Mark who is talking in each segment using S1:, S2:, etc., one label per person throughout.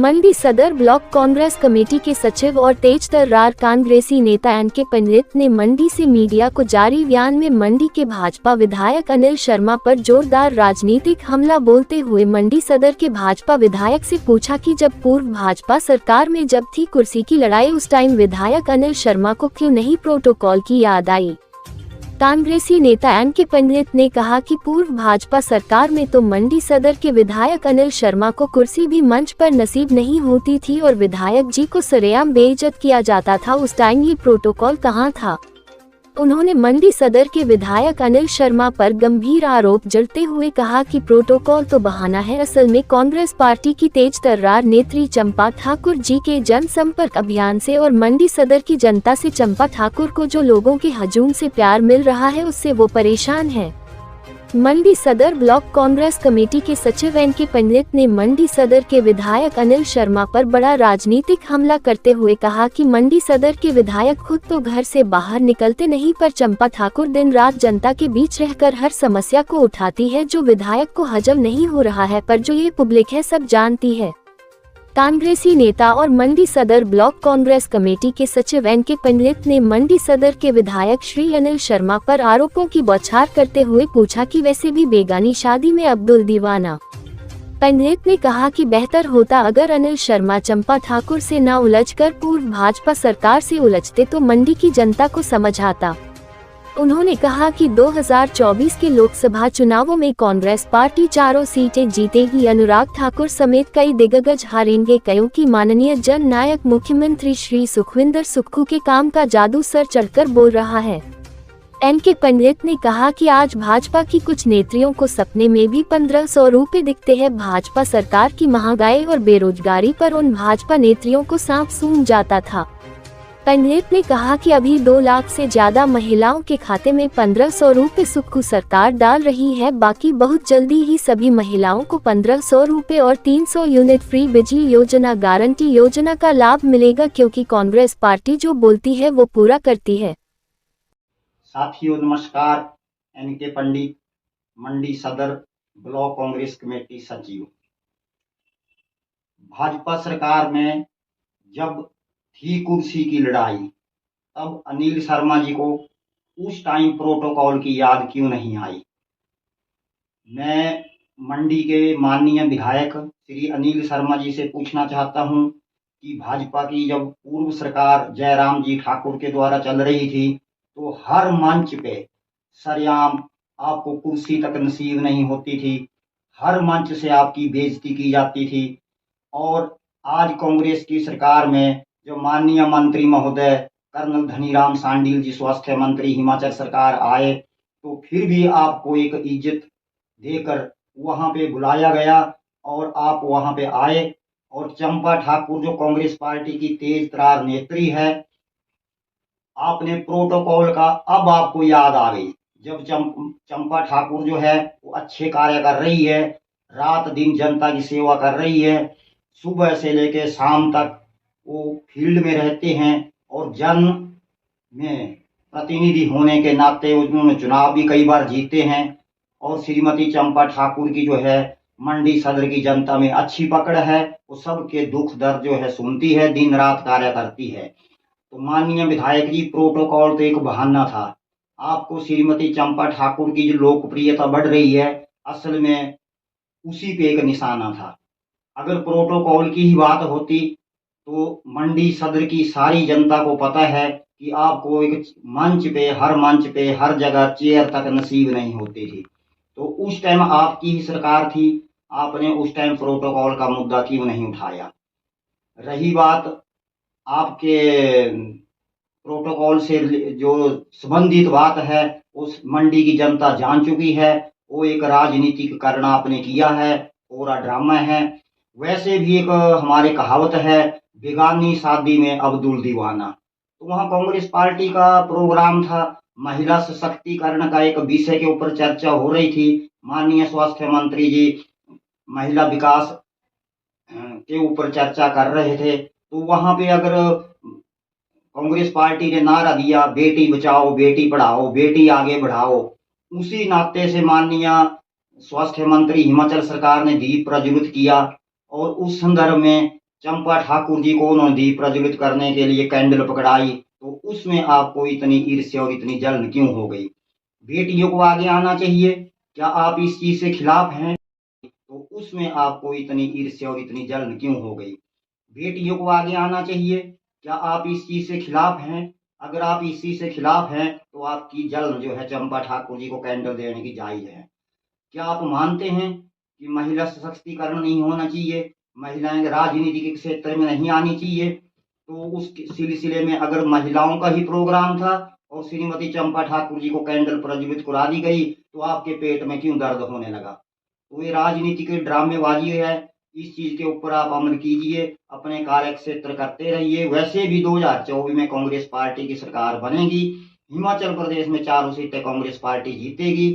S1: Mandi Sadar block Congress committee के सचिव और तेज तर्रार कांग्रेसी नेता एनके पंडित ने मंडी से मीडिया को जारी बयान में मंडी के भाजपा विधायक अनिल शर्मा पर जोरदार राजनीतिक हमला बोलते हुए मंडी सदर के भाजपा विधायक से पूछा कि जब पूर्व भाजपा सरकार में जब थी कुर्सी की लड़ाई, उस टाइम विधायक अनिल शर्मा को क्यों नहीं प्रोटोकॉल की याद आई। कांग्रेसी नेता एनके पंडित ने कहा कि पूर्व भाजपा सरकार में तो मंडी सदर के विधायक अनिल शर्मा को कुर्सी भी मंच पर नसीब नहीं होती थी और विधायक जी को सरेआम बेइज्जत किया जाता था। उस टाइम ये प्रोटोकॉल कहाँ था। उन्होंने मंडी सदर के विधायक अनिल शर्मा पर गंभीर आरोप जड़ते हुए कहा कि प्रोटोकॉल तो बहाना है, असल में कांग्रेस पार्टी की तेज तर्रार नेत्री चंपा ठाकुर जी के जनसंपर्क अभियान से और मंडी सदर की जनता से चंपा ठाकुर को जो लोगों के हजूम से प्यार मिल रहा है उससे वो परेशान है। मंडी सदर ब्लॉक कांग्रेस कमेटी के सचिव एनके पंडित ने मंडी सदर के विधायक अनिल शर्मा पर बड़ा राजनीतिक हमला करते हुए कहा कि मंडी सदर के विधायक खुद तो घर से बाहर निकलते नहीं, पर चंपा ठाकुर दिन रात जनता के बीच रहकर हर समस्या को उठाती है जो विधायक को हजम नहीं हो रहा है, पर जो ये पब्लिक है सब जानती है। कांग्रेसी नेता और मंडी सदर ब्लॉक कांग्रेस कमेटी के सचिव एनके पंडित ने मंडी सदर के विधायक श्री अनिल शर्मा पर आरोपों की बौछार करते हुए पूछा कि वैसे भी बेगानी शादी में अब्दुल दीवाना। पंडित ने कहा कि बेहतर होता अगर अनिल शर्मा चंपा ठाकुर से न उलझकर पूर्व भाजपा सरकार से उलझते तो मंडी की जनता को समझ आता। उन्होंने कहा कि 2024 के लोकसभा चुनावों में कांग्रेस पार्टी 4 सीटें जीतेगी। अनुराग ठाकुर समेत कई दिग्गज हारेंगे। कयों की माननीय जन नायक मुख्यमंत्री श्री सुखविंदर सुक्खू के काम का जादू सर चढ़कर बोल रहा है। एनके पंडित ने कहा कि आज भाजपा की कुछ नेत्रियों को सपने में भी 1500 रुपए दिखते हैं। भाजपा सरकार की महंगाई और बेरोजगारी पर उन भाजपा नेत्रियों को सांप सूंघ जाता था। पंडित ने कहा कि अभी 2 लाख से ज्यादा महिलाओं के खाते में 1500 रुपए सुक्खू सरकार डाल रही है। बाकी बहुत जल्दी ही सभी महिलाओं को 1500 रुपए और 300 यूनिट फ्री बिजली योजना, गारंटी योजना का लाभ मिलेगा, क्योंकि कांग्रेस पार्टी जो बोलती है वो पूरा करती है।
S2: साथियों नमस्कार, एनके पंडित, मंडी सदर ब्लॉक कांग्रेस कमेटी सचिव। भाजपा सरकार में जब थी कुर्सी की लड़ाई, तब अनिल शर्मा जी को उस टाइम प्रोटोकॉल की याद क्यों नहीं आई। मैं मंडी के माननीय विधायक श्री अनिल शर्मा जी से पूछना चाहता हूं कि भाजपा की जब पूर्व सरकार जयराम जी ठाकुर के द्वारा चल रही थी तो हर मंच पे सरेआम आपको कुर्सी तक नसीब नहीं होती थी, हर मंच से आपकी बेइज्जती की जाती थी। और आज कांग्रेस की सरकार में जो माननीय मंत्री महोदय कर्नल धनीराम शांडिल जी स्वास्थ्य मंत्री हिमाचल सरकार आए, तो फिर भी आपको एक इज्जत देकर वहां पे बुलाया गया और आप वहां पे आए। और चंपा ठाकुर जो कांग्रेस पार्टी की तेज तर्रार नेत्री है, आपने प्रोटोकॉल का अब आपको याद आ गई। जब चंपा ठाकुर जो है वो अच्छे कार्य कर रही है, रात दिन जनता की सेवा कर रही है, सुबह से लेकर शाम तक वो फील्ड में रहते हैं और जन में प्रतिनिधि होने के नाते उन्होंने चुनाव भी कई बार जीते हैं। और श्रीमती चंपा ठाकुर की जो है मंडी सदर की जनता में अच्छी पकड़ है, वो सबके दुख दर्द जो है सुनती है, दिन रात कार्य करती है। तो माननीय विधायक जी, प्रोटोकॉल तो एक बहाना था। आपको श्रीमती चंपा ठाकुर की जो लोकप्रियता बढ़ रही है, असल में उसी पे एक निशाना था। अगर प्रोटोकॉल की ही बात होती तो मंडी सदर की सारी जनता को पता है कि आपको एक मंच पे, हर मंच पे, हर जगह चेयर तक नसीब नहीं होती थी। तो उस टाइम आपकी ही सरकार थी, आपने उस टाइम प्रोटोकॉल का मुद्दा क्यों नहीं उठाया। रही बात आपके प्रोटोकॉल से जो संबंधित बात है, उस मंडी की जनता जान चुकी है, वो एक राजनीतिक कारण आपने किया है, पूरा ड्रामा है। वैसे भी एक हमारे कहावत है, बेगानी शादी में अब्दुल दीवाना। तो वहाँ कांग्रेस पार्टी का प्रोग्राम था, महिला सशक्तिकरण का एक विषय के ऊपर चर्चा हो रही थी। माननीय स्वास्थ्य मंत्री जी महिला विकास के ऊपर चर्चा कर रहे थे। तो वहां पे अगर कांग्रेस पार्टी ने नारा दिया बेटी बचाओ, बेटी पढ़ाओ, बेटी आगे बढ़ाओ, उसी नाते से माननीय स्वास्थ्य मंत्री हिमाचल सरकार ने दीप प्रज्वलित किया और उस संदर्भ में चंपा ठाकुर जी को उन्होंने दीप प्रज्वलित करने के लिए कैंडल पकड़ाई, तो उसमें आपको इतनी ईर्ष्या और इतनी जलन क्यों हो गई? बेटियों को आगे आना चाहिए, क्या आप इस चीज से खिलाफ हैं? तो उसमें आपको इतनी ईर्ष्या और इतनी जलन क्यों हो गई? बेटियों को आगे आना चाहिए, क्या आप इस चीज से खिलाफ हैं? अगर आप इस चीज से खिलाफ हैं तो आपकी जलन जो है चंपा ठाकुर जी को कैंडल देने की जायज है। क्या आप मानते हैं कि महिला सशक्तिकरण नहीं होना चाहिए, महिलाएं राजनीति के क्षेत्र में नहीं आनी चाहिए? तो उस सिलसिले में अगर महिलाओं का ही प्रोग्राम था और श्रीमती चंपा ठाकुर जी को कैंडल प्रज्वलित करा दी गई, तो आपके पेट में क्यों दर्द होने लगा? तो ये राजनीति की ड्रामेबाजी है, इस चीज के ऊपर आप अमल कीजिए, अपने कार्य क्षेत्र करते रहिए। वैसे भी 2024 में कांग्रेस पार्टी की सरकार बनेगी, हिमाचल प्रदेश में 4 सीटें कांग्रेस पार्टी जीतेगी,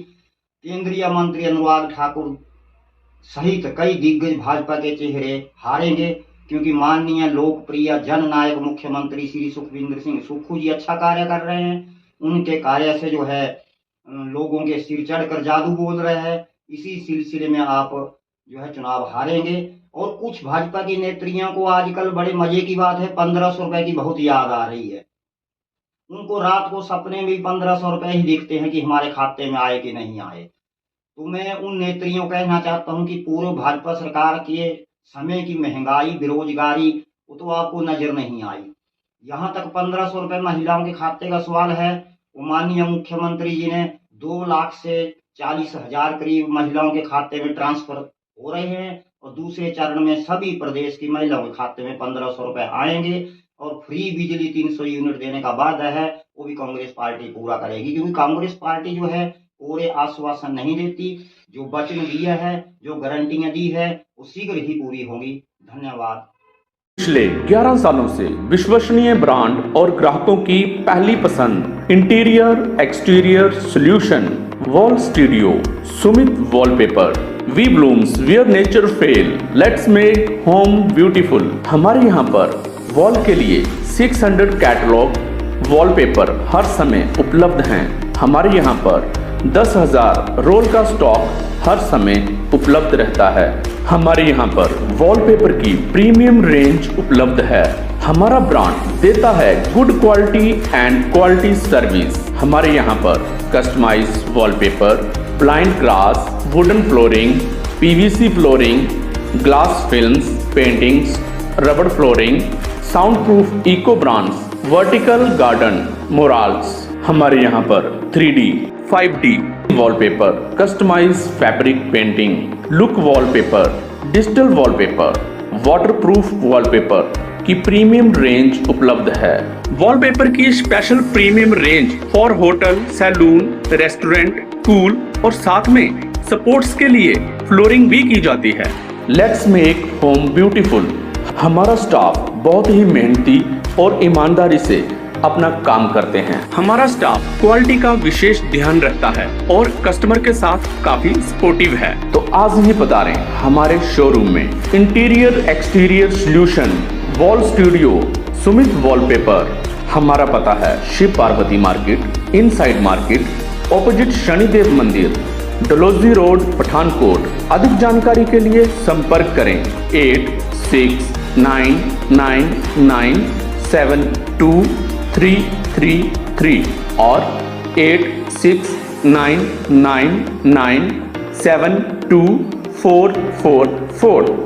S2: केंद्रीय मंत्री अनुराग ठाकुर सहित कई दिग्गज भाजपा के चेहरे हारेंगे, क्योंकि माननीय लोकप्रिय जननायक मुख्यमंत्री श्री सुखविंदर सिंह सुक्खू जी अच्छा कार्य कर रहे हैं। उनके कार्य से जो है लोगों के सिर चढ़कर जादू बोल रहे हैं। इसी सिलसिले में आप जो है चुनाव हारेंगे। और कुछ भाजपा की नेत्रियों को आजकल बड़े मजे की बात है, 1500 रुपए की बहुत याद आ रही है। उनको रात को सपने में 1500 रुपए ही दिखते हैं कि हमारे खाते में आए कि नहीं आए। तो मैं उन नेत्रियों को कहना चाहता हूं कि पूर्व भाजपा सरकार के समय की महंगाई, बेरोजगारी वो तो आपको नजर नहीं आई। यहाँ तक 1500 रुपए महिलाओं के खाते का सवाल है, वो माननीय मुख्यमंत्री जी ने 2 लाख से 40,000 करीब महिलाओं के खाते में ट्रांसफर हो रहे हैं, और दूसरे चरण में सभी प्रदेश की महिलाओं के खाते में 1500 रुपए आएंगे। और फ्री बिजली 300 यूनिट देने का वादा है, वो भी कांग्रेस पार्टी पूरा करेगी, क्योंकि कांग्रेस पार्टी जो है पूरे आश्वासन नहीं देती। जो वचन दिया है, जो गारंटियां दी है, वो शीघ्र ही पूरी होंगी। धन्यवाद।
S3: पिछले 11 सालों से विश्वसनीय ब्रांड और ग्राहकों की पहली पसंद interior exterior solution wall studio Sumit wallpaper we blooms where nature fail let's make home beautiful. हमारे यहाँ पर वॉल के लिए 600 कैटलॉग वॉलपेपर हर समय उपलब्ध हैं। हमारे यहाँ पर 10,000 रोल का स्टॉक हर समय उपलब्ध रहता है। हमारे यहाँ पर वॉलपेपर की प्रीमियम रेंज उपलब्ध है। हमारा ब्रांड देता है good quality and quality service. हमारे यहाँ पर customise wallpaper, blind glass, wooden flooring, PVC flooring, glass films, paintings, रबड़ flooring, sound proof eco brands, vertical garden, murals. हमारे यहाँ पर 3D 5D wallpaper, customise fabric painting, look wallpaper, digital wallpaper, waterproof wallpaper की premium range उपलब्ध है। Wallpaper की special premium range for hotel, salon, restaurant, school और साथ में सपोर्ट्स के लिए फ्लोरिंग भी की जाती है। Let's make home beautiful. हमारा स्टाफ बहुत ही मेहनती और ईमानदारी से अपना काम करते हैं। हमारा स्टाफ क्वालिटी का विशेष ध्यान रखता है और कस्टमर के साथ काफी सपोर्टिव है। तो आज ही पधारें हमारे शोरूम में। Interior exterior solution wall studio Sumit wallpaper. हमारा पता है Shiv Parvati market, inside market, opposite Shanidev मंदिर, डलोजी रोड, पठानकोट। अधिक जानकारी के लिए संपर्क करें 8699972333 और 8699972444।